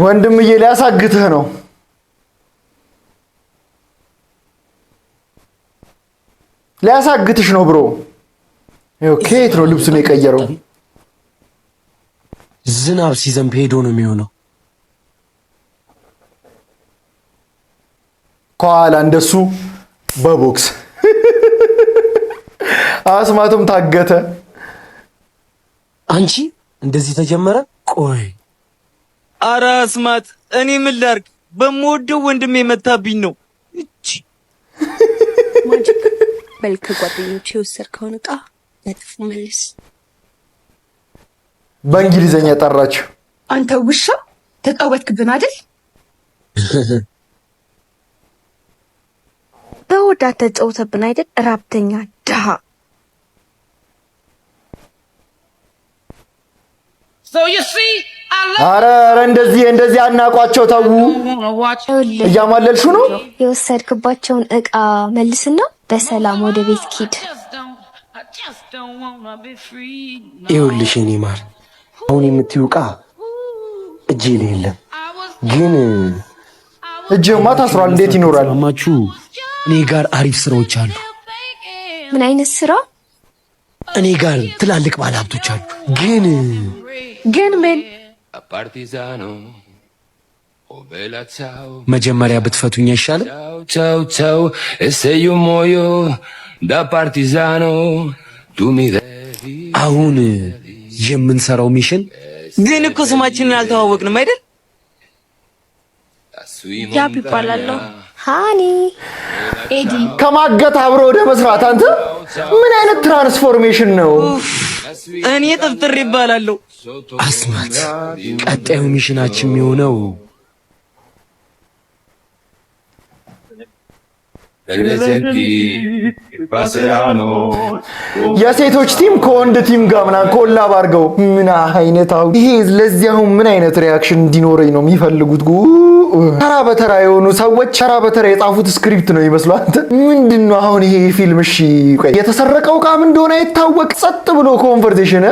ወንድምዬ ሊያሳግትህ ነው። ሊያሳግትሽ ነው ብሮ። ከየት ነው ልብሱን የቀየረው? ዝናብ ሲዘንብ ሄዶ ነው የሚሆነው። ከኋላ እንደሱ በቦክስ አስማቱም ታገተ። አንቺ እንደዚህ ተጀመረ? ቆይ አረ አስማት፣ እኔ ምን ላድርግ? በምወደው ወንድሜ መታብኝ ነው። እቺ ማጂክ በልክ ጓደኞቼ የወሰድከውን ዕቃ ለጥፉ መልስ። በእንግሊዘኛ ጠራችው። አንተ ውሻ ተጫወትክብን አይደል? በወዳት ተጫወተብን አይደል? ራብተኛ ድሃ። አረ እንደዚህ አናቋቸው። ተው፣ እያማለልሹ ነው። የወሰድክባቸውን ዕቃ መልስና በሰላም ወደ ቤት ኪድ። ይኸውልሽ የኔ ማር፣ አሁን የምትይው ዕቃ እጄ ላይ የለም፣ ግን እጄማ ታስሯል። እንዴት ይኖራል? ማማችሁ እኔ ጋር አሪፍ ስራዎች አሉ። ምን አይነት ስራ? እኔ ጋር ትላልቅ ባለሀብቶች አሉ። ግን ምን? መጀመሪያ ብትፈቱኝ አይሻልም? አሁን የምንሰራው ሚሽን ግን እኮ ስማችንን አልተዋወቅንም አይደል? ያብ ይባላለሁ። ሃኒ ኤዲ። ከማገት አብሮ ወደ መስራት። አንተ ምን አይነት ትራንስፎርሜሽን ነው? እኔ ጥፍጥር ይባላለሁ። አስማት፣ ቀጣዩ ሚሽናችን የሚሆነው የሴቶች ቲም ከወንድ ቲም ጋር ምናምን ኮላብ አድርገው ምን አይነት ይሄ። ለዚህ አሁን ምን አይነት ሪያክሽን እንዲኖረኝ ነው የሚፈልጉት? ተራ በተራ የሆኑ ሰዎች ተራ በተራ የጻፉት ስክሪፕት ነው ይመስላል። አንተ ምንድነው አሁን ይሄ ፊልም? እሺ ቆይ የተሰረቀው ዕቃ ምን እንደሆነ አይታወቅ፣ ጸጥ ብሎ ኮንቨርሴሽን